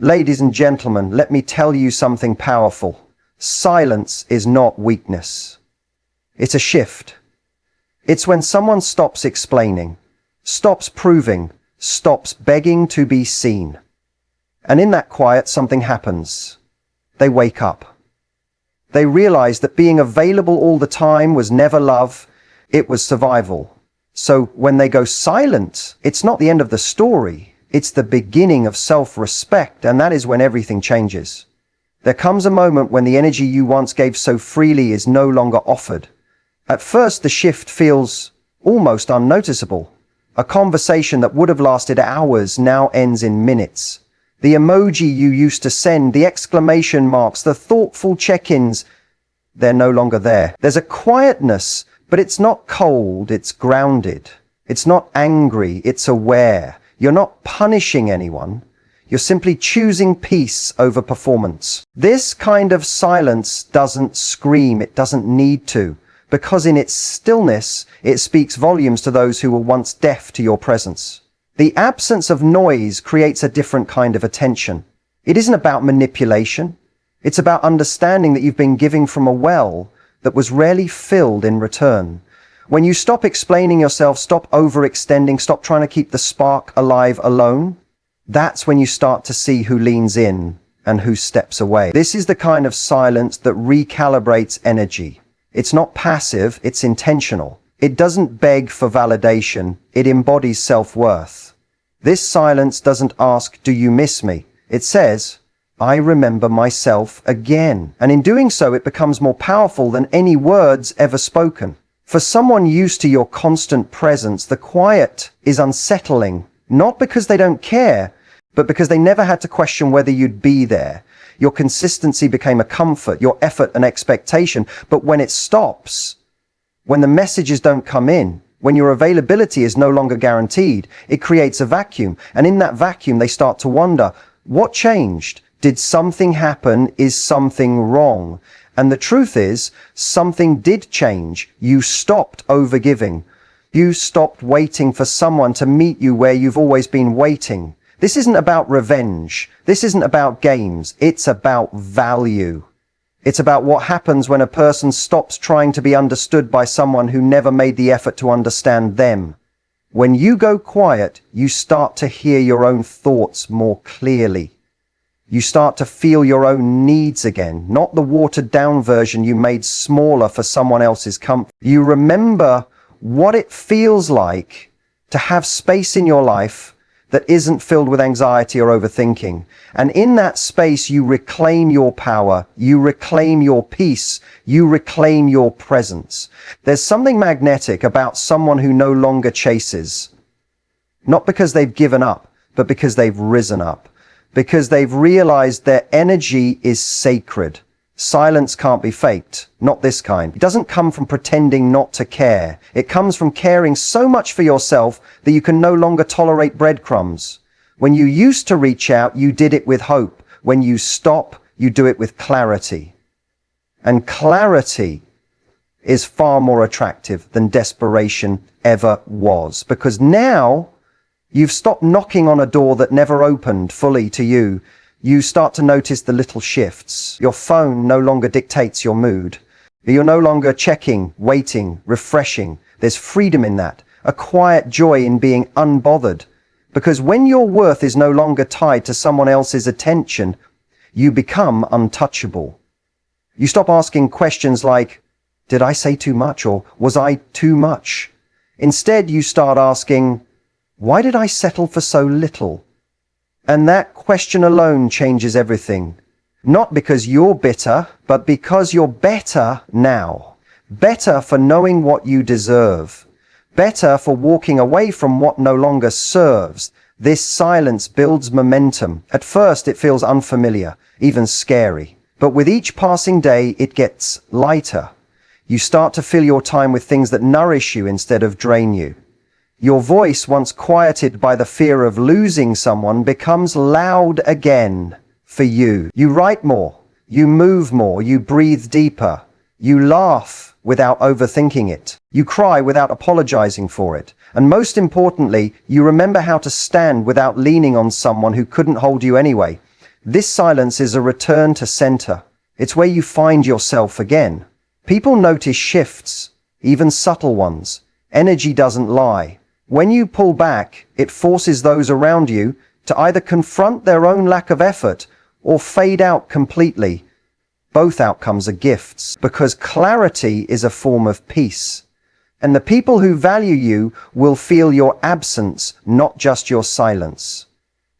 Ladies and gentlemen, let me tell you something powerful. Silence is not weakness. It's a shift. It's when someone stops explaining, stops proving, stops begging to be seen. And in that quiet, something happens. They wake up. They realize that being available all the time was never love, it was survival. So when they go silent, it's not the end of the story. It's the beginning of self-respect, and that is when everything changes. There comes a moment when the energy you once gave so freely is no longer offered. At first, the shift feels almost unnoticeable. A conversation that would have lasted hours now ends in minutes. The emoji you used to send, the exclamation marks, the thoughtful check-ins, they're no longer there. There's a quietness, but it's not cold, it's grounded. It's not angry, it's aware. You're not punishing anyone. You're simply choosing peace over performance. This kind of silence doesn't scream, it doesn't need to, because in its stillness, it speaks volumes to those who were once deaf to your presence. The absence of noise creates a different kind of attention. It isn't about manipulation. It's about understanding that you've been giving from a well that was rarely filled in return. When you stop explaining yourself, stop overextending, stop trying to keep the spark alive alone, that's when you start to see who leans in and who steps away. This is the kind of silence that recalibrates energy. It's not passive, it's intentional. It doesn't beg for validation, it embodies self-worth. This silence doesn't ask, "Do you miss me?" It says, "I remember myself again." And in doing so, it becomes more powerful than any words ever spoken. For someone used to your constant presence, the quiet is unsettling, not because they don't care, but because they never had to question whether you'd be there. Your consistency became a comfort, your effort an expectation. But when it stops, when the messages don't come in, when your availability is no longer guaranteed, it creates a vacuum. And in that vacuum, they start to wonder, what changed? Did something happen? Is something wrong? And the truth is, something did change. You stopped overgiving. You stopped waiting for someone to meet you where you've always been waiting. This isn't about revenge. This isn't about games. It's about value. It's about what happens when a person stops trying to be understood by someone who never made the effort to understand them. When you go quiet, you start to hear your own thoughts more clearly. You start to feel your own needs again, not the watered-down version you made smaller for someone else's comfort. You remember what it feels like to have space in your life that isn't filled with anxiety or overthinking. And in that space, you reclaim your power, you reclaim your peace, you reclaim your presence. There's something magnetic about someone who no longer chases, not because they've given up, but because they've risen up, because they've realized their energy is sacred. Silence can't be faked, not this kind. It doesn't come from pretending not to care. It comes from caring so much for yourself that you can no longer tolerate breadcrumbs. When you used to reach out, you did it with hope. When you stop, you do it with clarity. And clarity is far more attractive than desperation ever was, because now you've stopped knocking on a door that never opened fully to you. You start to notice the little shifts. Your phone no longer dictates your mood. You're no longer checking, waiting, refreshing. There's freedom in that, a quiet joy in being unbothered. Because when your worth is no longer tied to someone else's attention, you become untouchable. You stop asking questions like, did I say too much, or was I too much? Instead, you start asking, why did I settle for so little? And that question alone changes everything. Not because you're bitter, but because you're better now. Better for knowing what you deserve. Better for walking away from what no longer serves. This silence builds momentum. At first it feels unfamiliar, even scary. But with each passing day, it gets lighter. You start to fill your time with things that nourish you instead of drain you. Your voice, once quieted by the fear of losing someone, becomes loud again for you. You write more, you move more, you breathe deeper, you laugh without overthinking it, you cry without apologizing for it, and most importantly, you remember how to stand without leaning on someone who couldn't hold you anyway. This silence is a return to center. It's where you find yourself again. People notice shifts, even subtle ones. Energy doesn't lie. When you pull back, it forces those around you to either confront their own lack of effort or fade out completely. Both outcomes are gifts, because clarity is a form of peace. And the people who value you will feel your absence, not just your silence.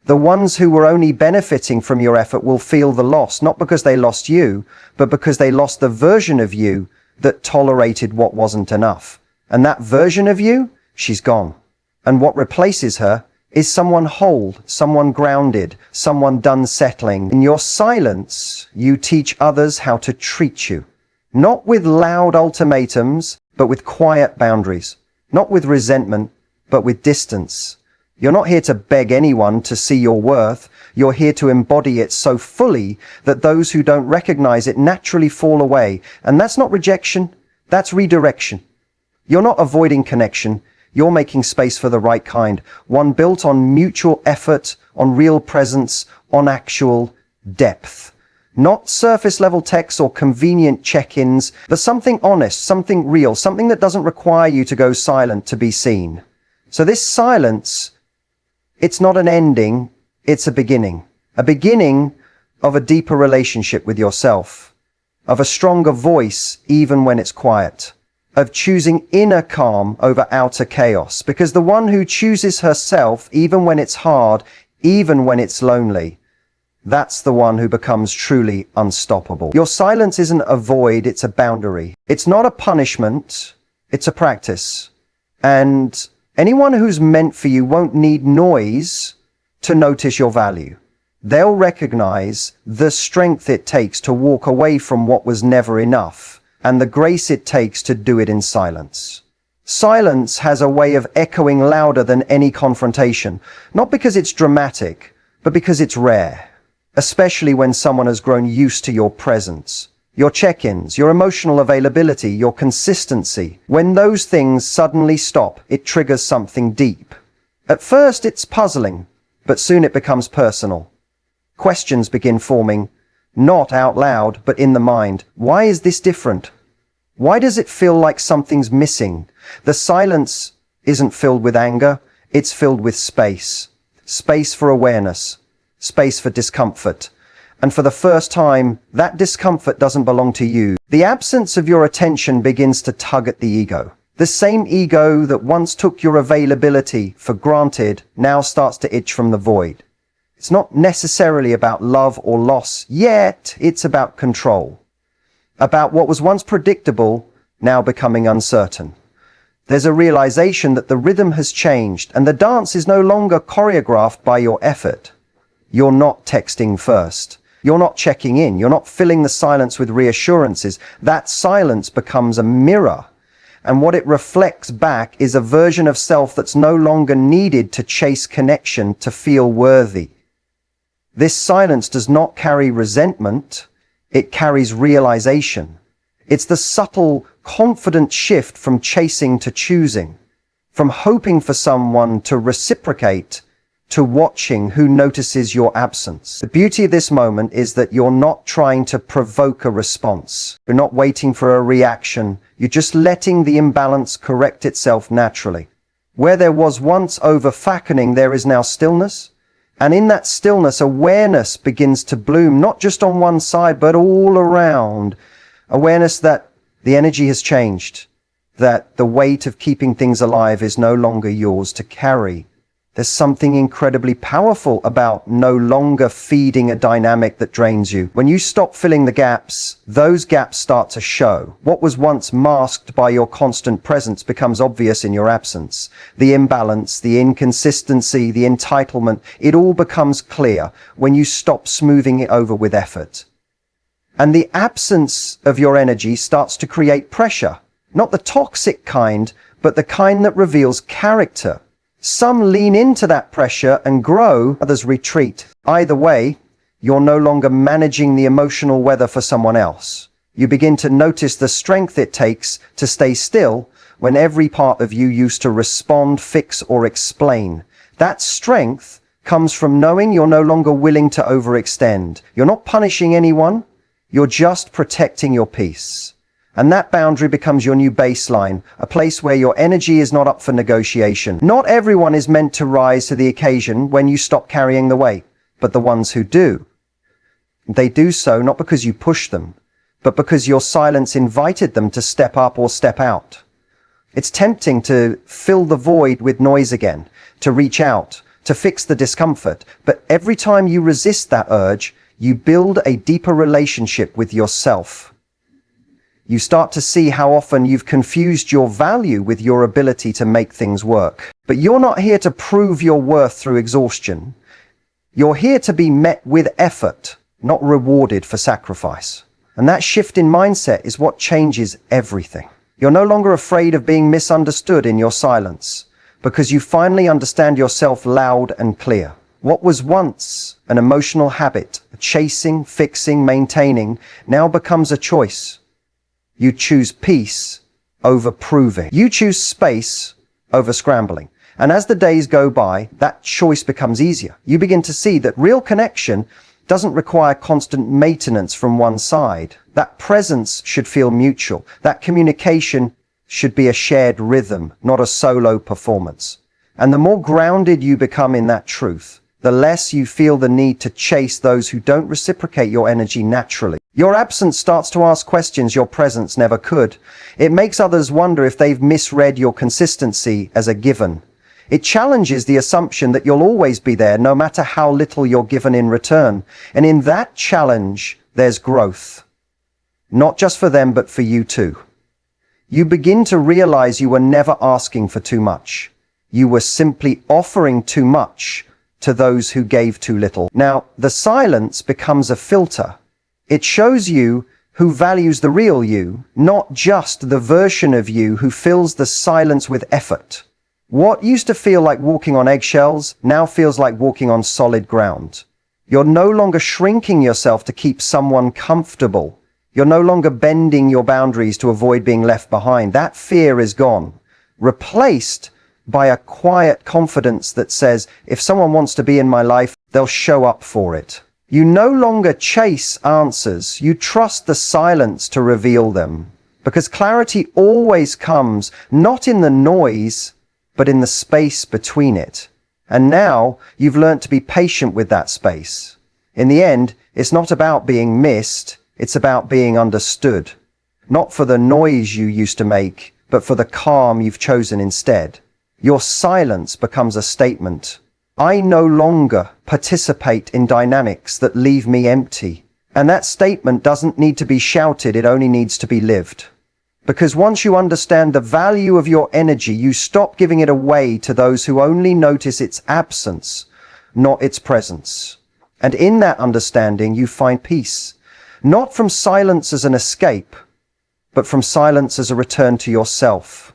The ones who were only benefiting from your effort will feel the loss, not because they lost you, but because they lost the version of you that tolerated what wasn't enough. And that version of you, she's gone. And what replaces her is someone whole, someone grounded, someone done settling. In your silence, you teach others how to treat you. Not with loud ultimatums, but with quiet boundaries. Not with resentment, but with distance. You're not here to beg anyone to see your worth. You're here to embody it so fully that those who don't recognize it naturally fall away. And that's not rejection, that's redirection. You're not avoiding connection. You're making space for the right kind, one built on mutual effort, on real presence, on actual depth. Not surface level texts or convenient check-ins, but something honest, something real, something that doesn't require you to go silent to be seen. So this silence, it's not an ending, it's a beginning of a deeper relationship with yourself, of a stronger voice even when it's quiet, of choosing inner calm over outer chaos, because the one who chooses herself, even when it's hard, even when it's lonely, that's the one who becomes truly unstoppable. Your silence isn't a void, it's a boundary. It's not a punishment, it's a practice. And anyone who's meant for you won't need noise to notice your value. They'll recognize the strength it takes to walk away from what was never enough, and the grace it takes to do it in silence. Silence has a way of echoing louder than any confrontation, not because it's dramatic, but because it's rare, especially when someone has grown used to your presence, your check-ins, your emotional availability, your consistency. When those things suddenly stop, it triggers something deep. At first, it's puzzling, but soon it becomes personal. Questions begin forming, not out loud, but in the mind. Why is this different? Why does it feel like something's missing? The silence isn't filled with anger, it's filled with space. Space for awareness, space for discomfort. And for the first time, that discomfort doesn't belong to you. The absence of your attention begins to tug at the ego. The same ego that once took your availability for granted now starts to itch from the void. It's not necessarily about love or loss, yet it's about control. About what was once predictable, now becoming uncertain. There's a realization that the rhythm has changed and the dance is no longer choreographed by your effort. You're not texting first. You're not checking in. You're not filling the silence with reassurances. That silence becomes a mirror. And what it reflects back is a version of self that's no longer needed to chase connection, to feel worthy. This silence does not carry resentment, it carries realization. It's the subtle, confident shift from chasing to choosing, from hoping for someone to reciprocate to watching who notices your absence. The beauty of this moment is that you're not trying to provoke a response. You're not waiting for a reaction. You're just letting the imbalance correct itself naturally. Where there was once over-fattening, there is now stillness. And in that stillness, awareness begins to bloom, not just on one side, but all around. Awareness that the energy has changed, that the weight of keeping things alive is no longer yours to carry. There's something incredibly powerful about no longer feeding a dynamic that drains you. When you stop filling the gaps, those gaps start to show. What was once masked by your constant presence becomes obvious in your absence. The imbalance, the inconsistency, the entitlement, it all becomes clear when you stop smoothing it over with effort. And the absence of your energy starts to create pressure. Not the toxic kind, but the kind that reveals character. Some lean into that pressure and grow, others retreat. Either way, you're no longer managing the emotional weather for someone else. You begin to notice the strength it takes to stay still when every part of you used to respond, fix, or explain. That strength comes from knowing you're no longer willing to overextend. You're not punishing anyone, you're just protecting your peace. And that boundary becomes your new baseline, a place where your energy is not up for negotiation. Not everyone is meant to rise to the occasion when you stop carrying the weight, but the ones who do. They do so not because you push them, but because your silence invited them to step up or step out. It's tempting to fill the void with noise again, to reach out, to fix the discomfort. But every time you resist that urge, you build a deeper relationship with yourself. You start to see how often you've confused your value with your ability to make things work. But you're not here to prove your worth through exhaustion. You're here to be met with effort, not rewarded for sacrifice. And that shift in mindset is what changes everything. You're no longer afraid of being misunderstood in your silence, because you finally understand yourself loud and clear. What was once an emotional habit, chasing, fixing, maintaining, now becomes a choice. You choose peace over proving. You choose space over scrambling. And as the days go by, that choice becomes easier. You begin to see that real connection doesn't require constant maintenance from one side. That presence should feel mutual. That communication should be a shared rhythm, not a solo performance. And the more grounded you become in that truth, the less you feel the need to chase those who don't reciprocate your energy naturally. Your absence starts to ask questions your presence never could. It makes others wonder if they've misread your consistency as a given. It challenges the assumption that you'll always be there, no matter how little you're given in return. And in that challenge, there's growth. Not just for them, but for you too. You begin to realize you were never asking for too much. You were simply offering too much to those who gave too little. Now, the silence becomes a filter. It shows you who values the real you, not just the version of you who fills the silence with effort. What used to feel like walking on eggshells now feels like walking on solid ground. You're no longer shrinking yourself to keep someone comfortable. You're no longer bending your boundaries to avoid being left behind. That fear is gone, replaced by a quiet confidence that says, if someone wants to be in my life, they'll show up for it. You no longer chase answers. You trust the silence to reveal them, because clarity always comes not in the noise, but in the space between it. And now you've learned to be patient with that space. In the end, it's not about being missed. It's about being understood, not for the noise you used to make, but for the calm you've chosen instead. Your silence becomes a statement. I no longer participate in dynamics that leave me empty. And that statement doesn't need to be shouted, it only needs to be lived. Because once you understand the value of your energy, you stop giving it away to those who only notice its absence, not its presence. And in that understanding, you find peace. Not from silence as an escape, but from silence as a return to yourself.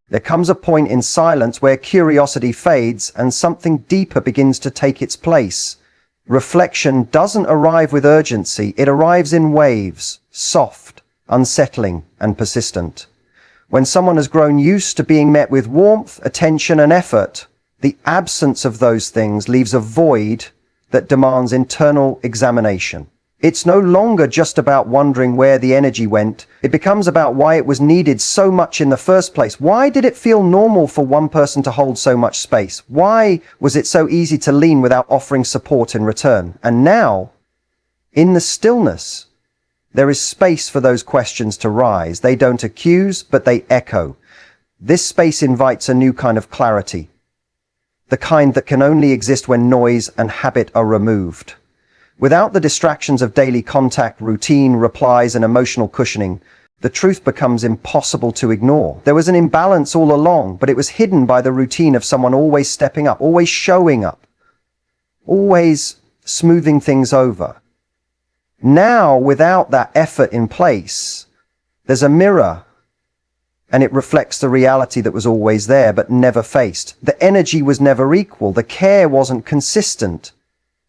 There comes a point in silence where curiosity fades and something deeper begins to take its place. Reflection doesn't arrive with urgency, it arrives in waves, soft, unsettling, and persistent. When someone has grown used to being met with warmth, attention, and effort, the absence of those things leaves a void that demands internal examination. It's no longer just about wondering where the energy went. It becomes about why it was needed so much in the first place. Why did it feel normal for one person to hold so much space? Why was it so easy to lean without offering support in return? And now, in the stillness, there is space for those questions to rise. They don't accuse, but they echo. This space invites a new kind of clarity, the kind that can only exist when noise and habit are removed. Without the distractions of daily contact, routine, replies, and emotional cushioning, the truth becomes impossible to ignore. There was an imbalance all along, but it was hidden by the routine of someone always stepping up, always showing up, always smoothing things over. Now, without that effort in place, there's a mirror, and it reflects the reality that was always there, but never faced. The energy was never equal. The care wasn't consistent.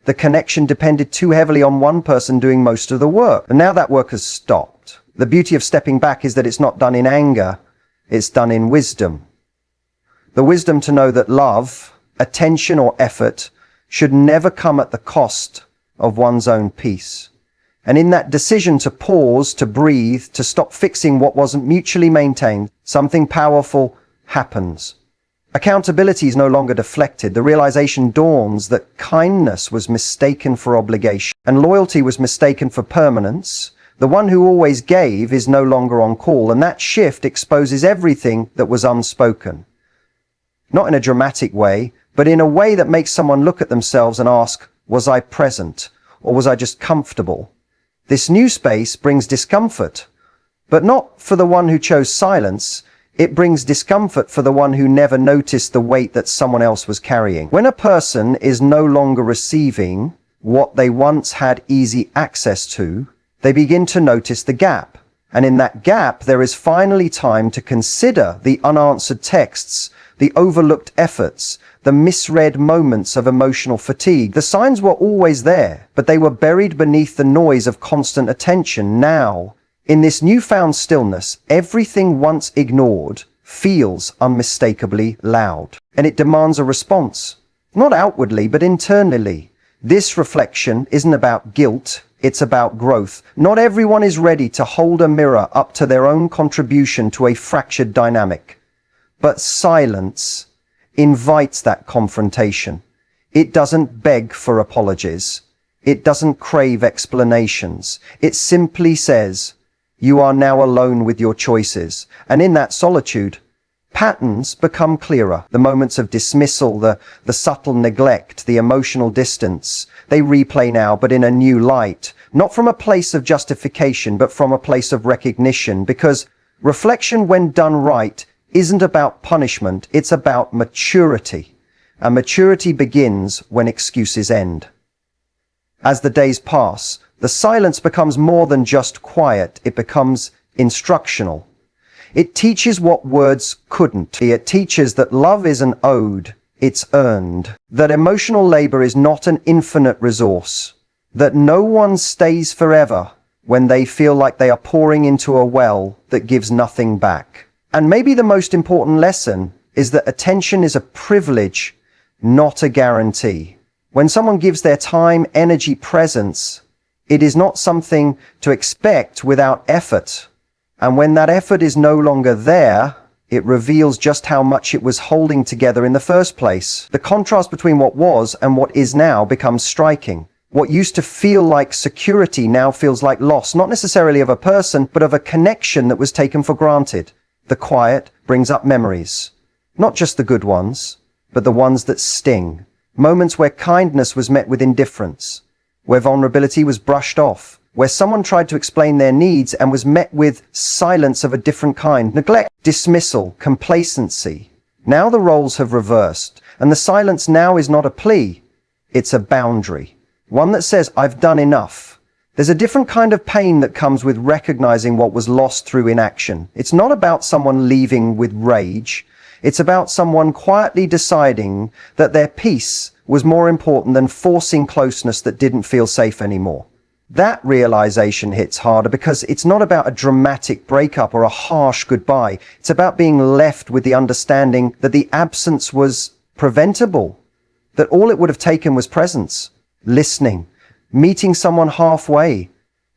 The connection depended too heavily on one person doing most of the work. And now that work has stopped. The beauty of stepping back is that it's not done in anger, it's done in wisdom. The wisdom to know that love, attention, or effort should never come at the cost of one's own peace. And in that decision to pause, to breathe, to stop fixing what wasn't mutually maintained, something powerful happens. Accountability is no longer deflected. The realization dawns that kindness was mistaken for obligation and loyalty was mistaken for permanence. The one who always gave is no longer on call, and that shift exposes everything that was unspoken. Not in a dramatic way, but in a way that makes someone look at themselves and ask, was I present, or was I just comfortable? This new space brings discomfort, but not for the one who chose silence. It brings discomfort for the one who never noticed the weight that someone else was carrying. When a person is no longer receiving what they once had easy access to, they begin to notice the gap. And in that gap, there is finally time to consider the unanswered texts, the overlooked efforts, the misread moments of emotional fatigue. The signs were always there, but they were buried beneath the noise of constant attention. Now, in this newfound stillness, everything once ignored feels unmistakably loud, and it demands a response, not outwardly, but internally. This reflection isn't about guilt, it's about growth. Not everyone is ready to hold a mirror up to their own contribution to a fractured dynamic. But silence invites that confrontation. It doesn't beg for apologies. It doesn't crave explanations. It simply says, you are now alone with your choices. And in that solitude, patterns become clearer. The moments of dismissal, the subtle neglect, the emotional distance, they replay now, but in a new light. Not from a place of justification, but from a place of recognition. Because reflection, when done right, isn't about punishment, it's about maturity. And maturity begins when excuses end. As the days pass, the silence becomes more than just quiet, it becomes instructional. It teaches what words couldn't. It teaches that love isn't owed, it's earned. That emotional labor is not an infinite resource. That no one stays forever when they feel like they are pouring into a well that gives nothing back. And maybe the most important lesson is that attention is a privilege, not a guarantee. When someone gives their time, energy, presence, it is not something to expect without effort. And when that effort is no longer there, it reveals just how much it was holding together in the first place. The contrast between what was and what is now becomes striking. What used to feel like security now feels like loss, not necessarily of a person, but of a connection that was taken for granted. The quiet brings up memories, not just the good ones, but the ones that sting. Moments where kindness was met with indifference, where vulnerability was brushed off, where someone tried to explain their needs and was met with silence of a different kind, neglect, dismissal, complacency. Now the roles have reversed, and the silence now is not a plea, it's a boundary. One that says, I've done enough. There's a different kind of pain that comes with recognizing what was lost through inaction. It's not about someone leaving with rage. It's about someone quietly deciding that their peace was more important than forcing closeness that didn't feel safe anymore. That realization hits harder because it's not about a dramatic breakup or a harsh goodbye. It's about being left with the understanding that the absence was preventable, that all it would have taken was presence, listening, meeting someone halfway.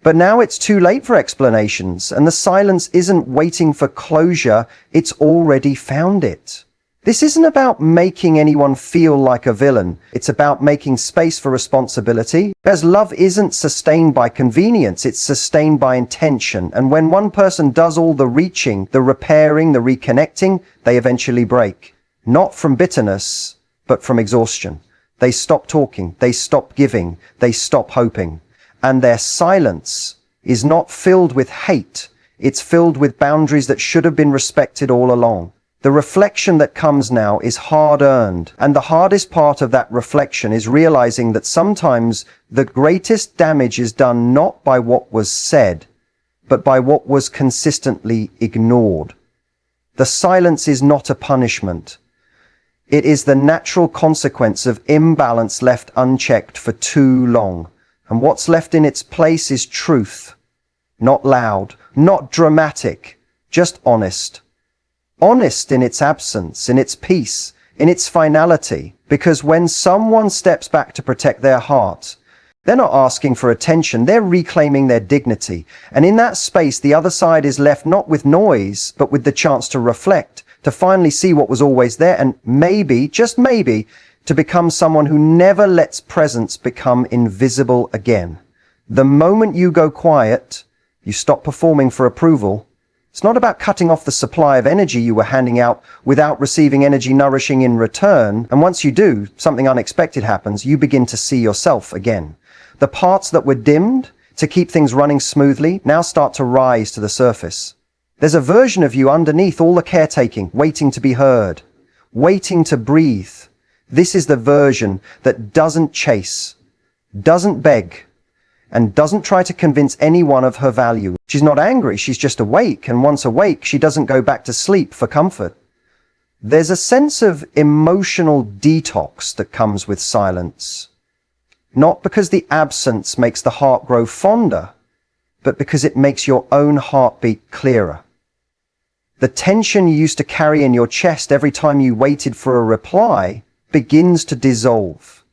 But now it's too late for explanations, and the silence isn't waiting for closure, it's already found it. This isn't about making anyone feel like a villain, it's about making space for responsibility. As love isn't sustained by convenience, it's sustained by intention, and when one person does all the reaching, the repairing, the reconnecting, they eventually break. Not from bitterness, but from exhaustion. They stop talking, they stop giving, they stop hoping. And their silence is not filled with hate, it's filled with boundaries that should have been respected all along. The reflection that comes now is hard-earned, and the hardest part of that reflection is realizing that sometimes the greatest damage is done not by what was said, but by what was consistently ignored. The silence is not a punishment. It is the natural consequence of imbalance left unchecked for too long. And what's left in its place is truth. Not loud, not dramatic, just honest. Honest in its absence, in its peace, in its finality, because when someone steps back to protect their heart, they're not asking for attention, they're reclaiming their dignity. And in that space, the other side is left not with noise, but with the chance to reflect, to finally see what was always there, and maybe, just maybe, to become someone who never lets presence become invisible again. The moment you go quiet, you stop performing for approval. It's not about cutting off the supply of energy you were handing out without receiving energy nourishing in return. And once you do, something unexpected happens. You begin to see yourself again. The parts that were dimmed to keep things running smoothly now start to rise to the surface. There's a version of you underneath all the caretaking, waiting to be heard, waiting to breathe. This is the version that doesn't chase, doesn't beg, and doesn't try to convince anyone of her value. She's not angry, she's just awake, and once awake, she doesn't go back to sleep for comfort. There's a sense of emotional detox that comes with silence. Not because the absence makes the heart grow fonder, but because it makes your own heartbeat clearer. The tension you used to carry in your chest every time you waited for a reply begins to dissolve.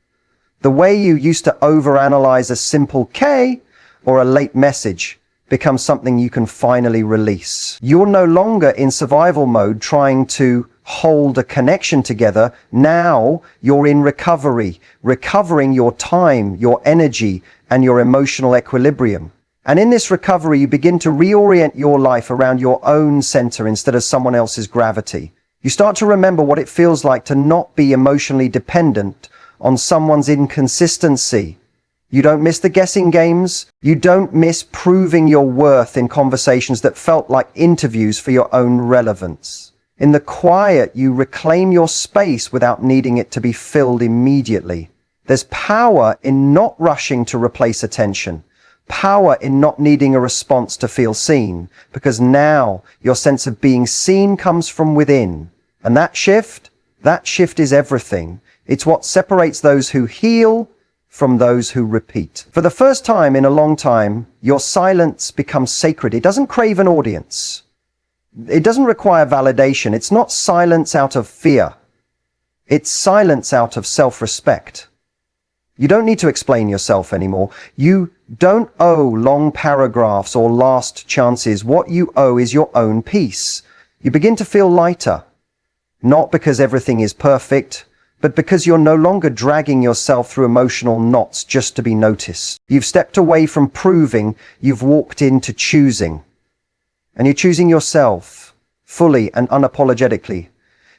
The way you used to overanalyze a simple K or a late message becomes something you can finally release. You're no longer in survival mode trying to hold a connection together. Now you're in recovery, recovering your time, your energy, and your emotional equilibrium. And in this recovery, you begin to reorient your life around your own center instead of someone else's gravity. You start to remember what it feels like to not be emotionally dependent on someone's inconsistency. You don't miss the guessing games. You don't miss proving your worth in conversations that felt like interviews for your own relevance. In the quiet, you reclaim your space without needing it to be filled immediately. There's power in not rushing to replace attention. Power in not needing a response to feel seen, because now your sense of being seen comes from within. And that shift is everything. It's what separates those who heal from those who repeat. For the first time in a long time, your silence becomes sacred. It doesn't crave an audience. It doesn't require validation. It's not silence out of fear. It's silence out of self-respect. You don't need to explain yourself anymore. You don't owe long paragraphs or last chances. What you owe is your own peace. You begin to feel lighter, not because everything is perfect, but because you're no longer dragging yourself through emotional knots just to be noticed. You've stepped away from proving, you've walked into choosing. And you're choosing yourself, fully and unapologetically.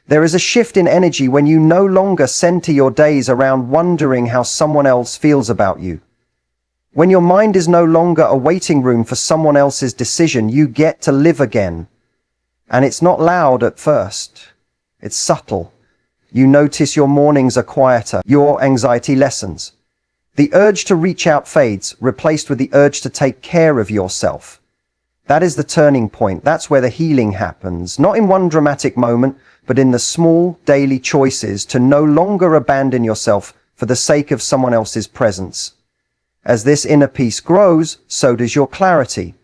There is a shift in energy when you no longer center your days around wondering how someone else feels about you. When your mind is no longer a waiting room for someone else's decision, you get to live again. And it's not loud at first. It's subtle. You notice your mornings are quieter, your anxiety lessens. The urge to reach out fades, replaced with the urge to take care of yourself. That is the turning point. That's where the healing happens. Not in one dramatic moment, but in the small daily choices to no longer abandon yourself for the sake of someone else's presence. As this inner peace grows, so does your clarity.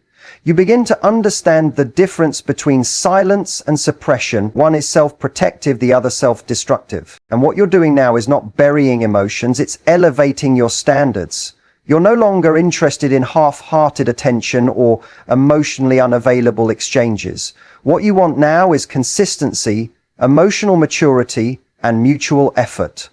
You begin to understand the difference between silence and suppression. One is self-protective, the other self-destructive. And what you're doing now is not burying emotions, it's elevating your standards. You're no longer interested in half-hearted attention or emotionally unavailable exchanges. What you want now is consistency, emotional maturity, and mutual effort.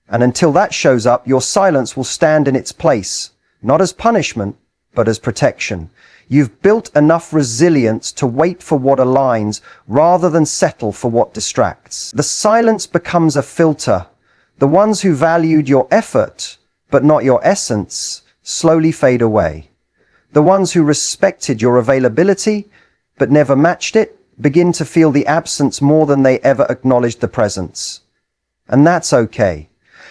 And until that shows up, your silence will stand in its place, not as punishment, but as protection. You've built enough resilience to wait for what aligns rather than settle for what distracts. The silence becomes a filter. The ones who valued your effort, but not your essence, slowly fade away. The ones who respected your availability, but never matched it, begin to feel the absence more than they ever acknowledged the presence. And that's okay.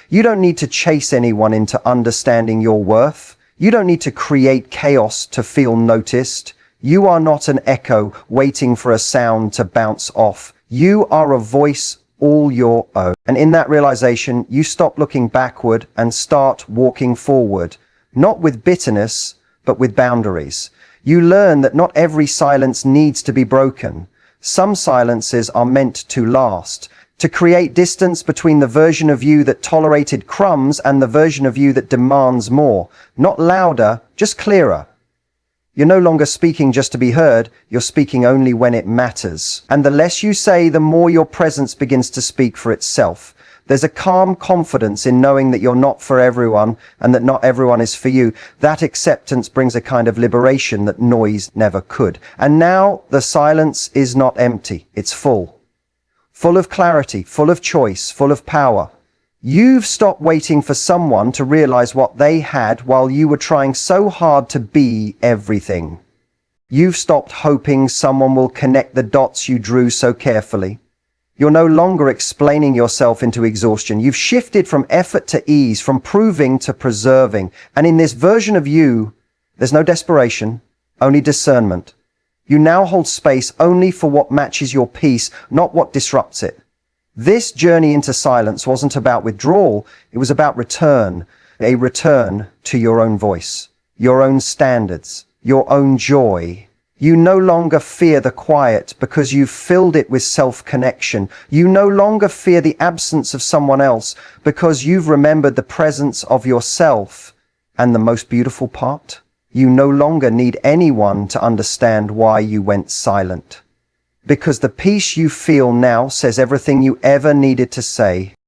You don't need to chase anyone into understanding your worth. You don't need to create chaos to feel noticed. You are not an echo waiting for a sound to bounce off. You are a voice all your own. And in that realization, you stop looking backward and start walking forward, not with bitterness, but with boundaries. You learn that not every silence needs to be broken. Some silences are meant to last, to create distance between the version of you that tolerated crumbs and the version of you that demands more. Not louder, just clearer. You're no longer speaking just to be heard, you're speaking only when it matters. And the less you say, the more your presence begins to speak for itself. There's a calm confidence in knowing that you're not for everyone and that not everyone is for you. That acceptance brings a kind of liberation that noise never could. And now the silence is not empty, it's full. Full of clarity, full of choice, full of power. You've stopped waiting for someone to realize what they had while you were trying so hard to be everything. You've stopped hoping someone will connect the dots you drew so carefully. You're no longer explaining yourself into exhaustion. You've shifted from effort to ease, from proving to preserving. And in this version of you, there's no desperation, only discernment. You now hold space only for what matches your peace, not what disrupts it. This journey into silence wasn't about withdrawal, it was about return. A return to your own voice, your own standards, your own joy. You no longer fear the quiet because you've filled it with self-connection. You no longer fear the absence of someone else because you've remembered the presence of yourself. And the most beautiful part? You no longer need anyone to understand why you went silent. Because the peace you feel now says everything you ever needed to say.